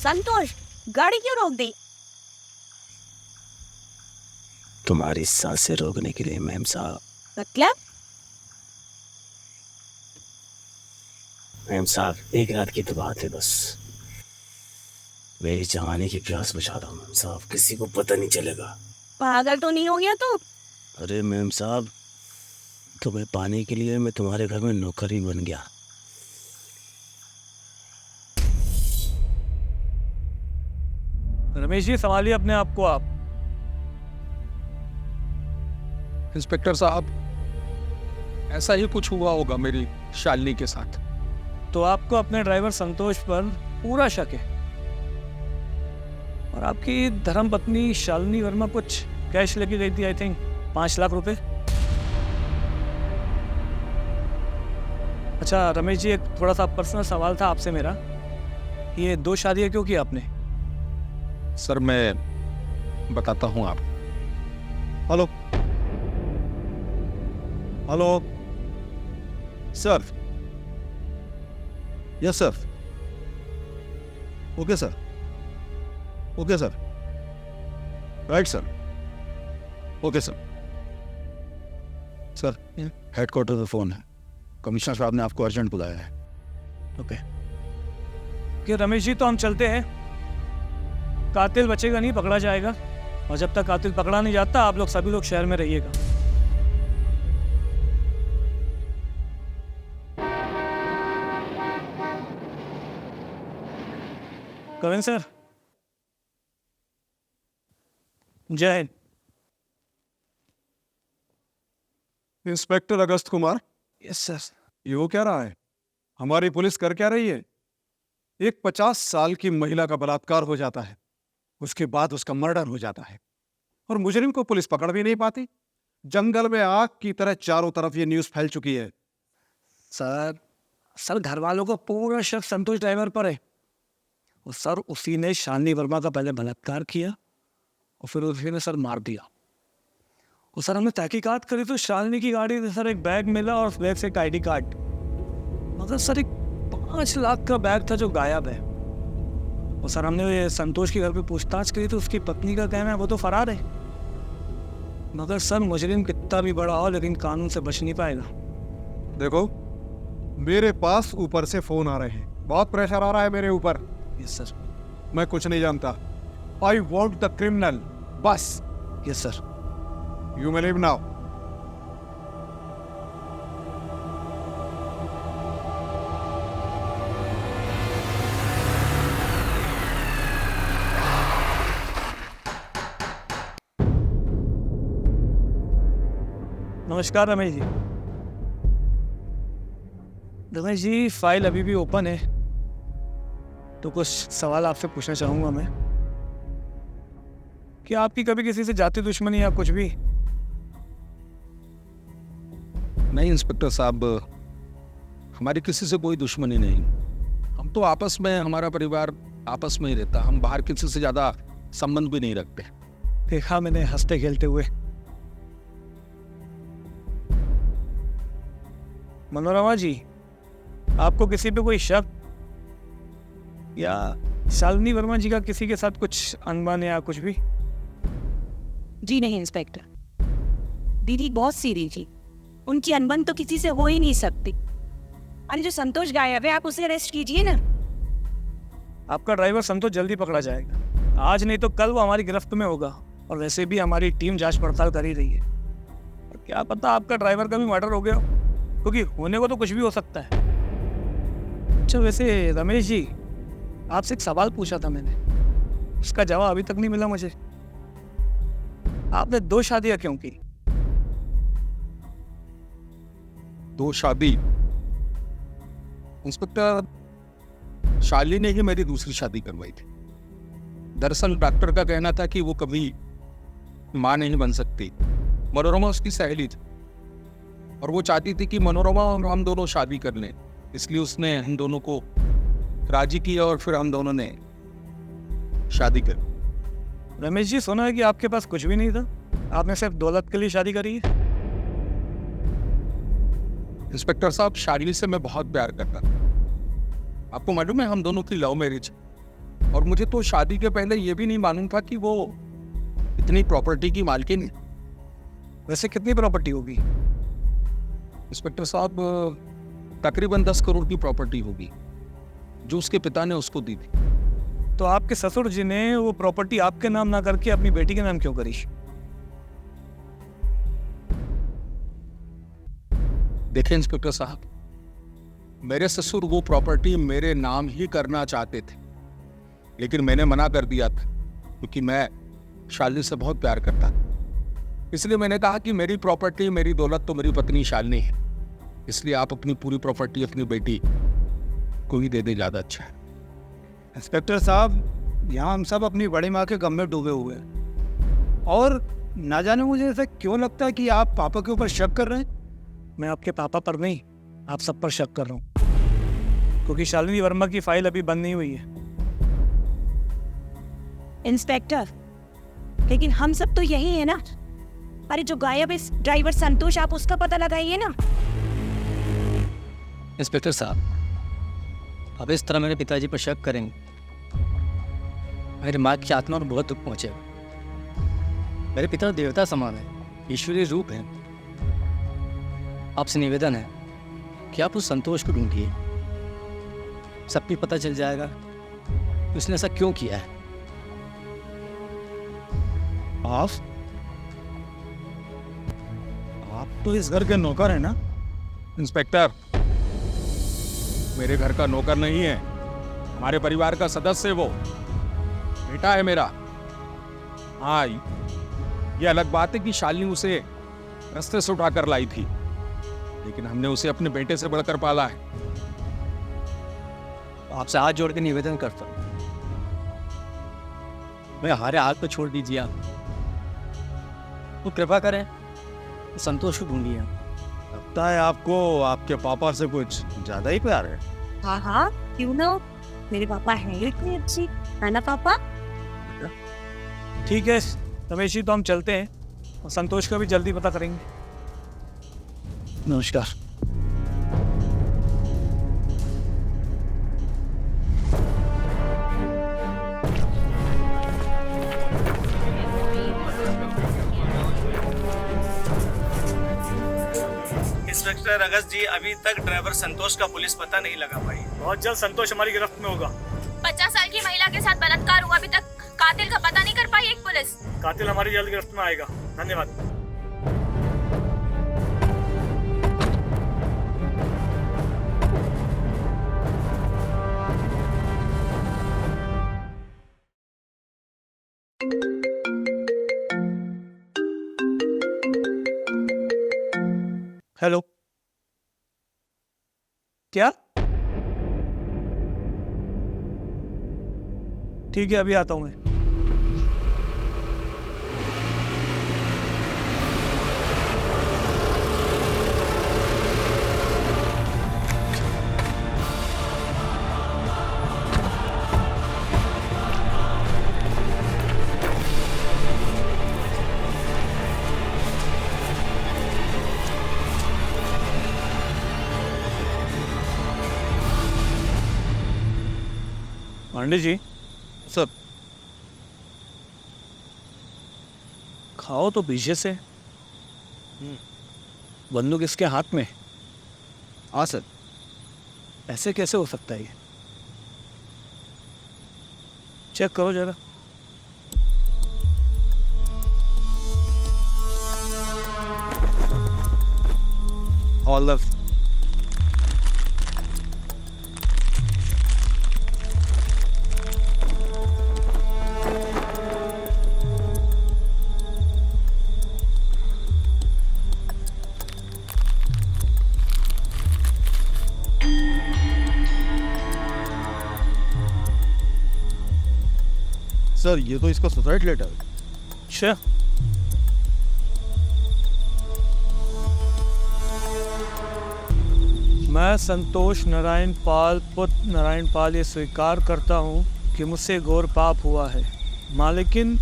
संतोष, गाड़ी क्यों रोक दी? तुम्हारी सांसें रोकने के लिए मैम साहब। मतलब? मैम साहब, एक रात की तो बात है बस। मेरी जवानी की प्यास बुझा दो मैम साहब, किसी को पता नहीं चलेगा। पागल तो नहीं हो गया तू? अरे मैम साहब, तुम्हें पाने के लिए मैं तुम्हारे घर में नौकर ही बन गया। रमेश जी, संभालिए अपने आप को आप। इंस्पेक्टर साहब, ऐसा ही कुछ हुआ होगा मेरी शालिनी के साथ। तो आपको अपने ड्राइवर संतोष पर पूरा शक है, और आपकी धर्मपत्नी शालिनी वर्मा कुछ कैश लेके गई थी, आई थिंक 5 लाख रुपए। अच्छा रमेश जी, एक थोड़ा सा पर्सनल सवाल था आपसे मेरा। ये 2 शादियां क्यों की आपने? सर मैं बताता हूं आप। Hello hello sir. Yes sir. Okay sir. Okay sir. Right sir. Okay sir. Sir headquarter से फोन है, कमिश्नर साहब ने आपको अर्जेंट बुलाया है। ओके कि रमेश जी, तो हम चलते हैं। कातिल बचेगा नहीं, पकड़ा जाएगा, और जब तक कातिल पकड़ा नहीं जाता आप लोग सभी लोग शहर में रहिएगा। कविन सर, जय हिंद। इंस्पेक्टर अगस्त कुमार, यस सर। ये वो क्या रहा है? हमारी पुलिस कर क्या रही है? एक 50 साल की महिला का बलात्कार हो जाता है, उसके बाद उसका मर्डर हो जाता है, और मुजरिम को पुलिस पकड़ भी नहीं पाती। जंगल में आग की तरह चारों तरफ ये न्यूज़ फैल चुकी है। सर घर वालों को पूरा शक संतोष ड्राइवर पर है। और सर उसी ने शालिनी वर्मा का पहले बलात्कार किया और फिर उसी ने सर मार दिया। और सर हमने तहकीकात करी तो शालिनी की गाड़ी से सर एक बैग मिला, और उस बैग से एक ID कार्ड, मगर सर एक 5 लाख का बैग था जो गायब है। और सर हमने ये संतोष के घर पे पूछताछ करी तो उसकी पत्नी का कहना है वो तो फरार है। मगर सर मुजरिम कितना भी बड़ा हो लेकिन कानून से बच नहीं पाएगा। देखो, मेरे पास ऊपर से फोन आ रहे हैं, बहुत प्रेशर आ रहा है मेरे ऊपर। Yes sir. मैं कुछ नहीं जानता। आई वॉन्ट द क्रिमिनल, बस। Yes sir. You may leave now. नमस्कार रमेश जी। रमेश जी, फाइल अभी भी ओपन है, तो कुछ सवाल आपसे पूछना चाहूंगा मैं। क्या आपकी कभी किसी से जाति दुश्मनी या कुछ भी? नहीं इंस्पेक्टर साहब, हमारी किसी से कोई दुश्मनी नहीं। हम तो आपस में, हमारा परिवार आपस में ही रहता, हम बाहर किसी से ज्यादा संबंध भी नहीं रखते। देखा मैंने हंसते खेलते हुए। मनोरमा जी, आपको किसी पे कोई शक या शालिनी वर्मा जी का किसी के साथ कुछ अनबन या कुछ भी? जी नहीं इंस्पेक्टर, दीदी बहुत सीरियस थी, उनकी अनबन तो किसी से हो ही नहीं सकती। अरे जो संतोष गायब है, आप उसे अरेस्ट कीजिए ना। आपका ड्राइवर संतोष जल्दी पकड़ा जाएगा, आज नहीं तो कल वो हमारी गिरफ्त में होगा। और वैसे भी हमारी टीम जांच पड़ताल कर ही रही है। और क्या पता आपका ड्राइवर का भी मर्डर हो गया हो, क्योंकि होने को तो कुछ भी हो सकता है। अच्छा वैसे रमेश जी, आपसे एक सवाल पूछा था मैंने, उसका जवाब अभी तक नहीं मिला मुझे। आपने 2 शादियां क्यों की? 2 शादी? इंस्पेक्टर, शालिनी ने ही मेरी दूसरी शादी करवाई थी। दरअसल डॉक्टर का कहना था कि वो कभी मां नहीं बन सकती। मनोरमा उसकी सहेली थी, और वो चाहती थी कि मनोरमा और हम दोनों शादी कर लें, इसलिए उसने हम दोनों को राजी किया, और फिर हम दोनों ने शादी कर। रमेश जी, सुना है कि आपके पास कुछ भी नहीं था, आपने सिर्फ दौलत के लिए शादी करी है। इंस्पेक्टर साहब, शालिनी से मैं बहुत प्यार करता था। आपको मालूम है हम दोनों की लव मैरिज, और मुझे तो शादी के पहले ये भी नहीं मालूम था कि वो इतनी प्रॉपर्टी की मालकिन है। वैसे कितनी प्रॉपर्टी होगी? इंस्पेक्टर साहब, तकरीबन 10 करोड़ की प्रॉपर्टी होगी जो उसके पिता ने उसको दी थी। तो आपके ससुर जी ने वो प्रॉपर्टी आपके नाम ना करके अपनी बेटी के नाम क्यों करी? देखें इंस्पेक्टर साहब, मेरे ससुर वो प्रॉपर्टी मेरे नाम ही करना चाहते थे, लेकिन मैंने मना कर दिया था क्योंकि मैं शालिनी से बहुत प्यार करता था। इसलिए मैंने कहा कि मेरी प्रॉपर्टी, मेरी दौलत तो मेरी पत्नी शालिनी है, इसलिए आप अपनी पूरी प्रॉपर्टी अपनी बेटी को ही दे दे, ज़्यादा अच्छा है। इंस्पेक्टर साहब, यहाँ हम सब अपनी बड़ी माँ के गम में डूबे हुए हैं और ना जाने मुझे ऐसा क्यों लगता है कि आप पापा के ऊपर शक कर रहे हैं। मैं आपके पापा पर नहीं, आप सब पर शक कर रहा हूँ, क्योंकि शालिनी वर्मा की फाइल अभी बंद नहीं हुई है। इंस्पेक्टर, लेकिन हम सब तो यही है ना। अरे जो गायब है ड्राइवर संतोष, आप उसका पता लगाइए ना। इंस्पेक्टर साहब, अब इस तरह मेरे पिताजी पर शक करेंगे, मेरे माँ की आत्मा को बहुत दुख पहुंचेगा। मेरे पिता देवता समान है, ईश्वरीय रूप है। आपसे निवेदन है कि आप उस संतोष को ढूंढिए, सबको पता चल जाएगा कि उसने ऐसा क्यों किया है। आप तो इस घर के नौकर हैं ना? इंस्पेक्टर, मेरे घर का नौकर नहीं है, हमारे परिवार का सदस्य है वो, बेटा है मेरा। हाँ, ये अलग बात है कि शालिनी उसे रास्ते से उठाकर लाई थी, लेकिन हमने उसे अपने बेटे से बढ़कर पाला है। आपसे हाथ जोड़ के निवेदन करता हूँ, मैं हमारे हाथ को छोड़ दीजिए। आप वो कृपा करें, तो संतोष को ढूंढिए। लगता है आपको आपके पापा से कुछ ज्यादा ही प्यार है। हाँ हाँ, क्यों ना, मेरे पापा हैं इतनी अच्छी, है ना पापा? ठीक है रमेश जी, तो हम चलते हैं और संतोष का भी जल्दी पता करेंगे। नमस्कार। इंस्पेक्टर अगस्त जी, अभी तक ड्राइवर संतोष का पुलिस पता नहीं लगा पाई। बहुत जल्द संतोष हमारी गिरफ्त में होगा। 50 साल की महिला के साथ बलात्कार हुआ, अभी तक कातिल का पता नहीं कर पाई एक पुलिस। कातिल हमारी जल्द गिरफ्त में आएगा। धन्यवाद। हेलो, क्या? ठीक है, अभी आता हूं मैं। पांडे जी, सर, खाओ तो पीछे से। बंदूक इसके हाथ में। हाँ सर। ऐसे कैसे हो सकता है ये? चेक करो जरा। ऑल द सर, ये तो इसका सुसाइड लेटर है। अच्छा, मैं संतोष नारायण पाल, पुत्र नारायण पाल, ये स्वीकार करता हूँ कि मुझसे घोर पाप हुआ है। मालिकिन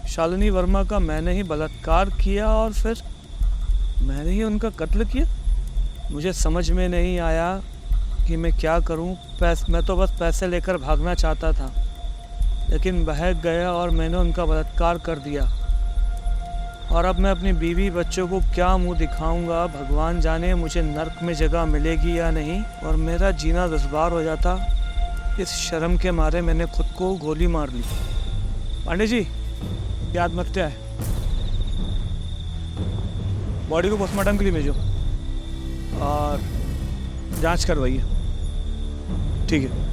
शालिनी वर्मा का मैंने ही बलात्कार किया और फिर मैंने ही उनका कत्ल किया। मुझे समझ में नहीं आया कि मैं क्या करूँ। मैं तो बस पैसे लेकर भागना चाहता था। लेकिन बहक गया और मैंने उनका बलात्कार कर दिया। और अब मैं अपनी बीवी बच्चों को क्या मुंह दिखाऊंगा, भगवान जाने मुझे नर्क में जगह मिलेगी या नहीं, और मेरा जीना दुश्वार हो जाता। इस शर्म के मारे मैंने खुद को गोली मार ली। पांडे जी, ये आत्महत्या है, बॉडी को पोस्टमार्टम के लिए भेजो और जांच करवाइए। ठीक है।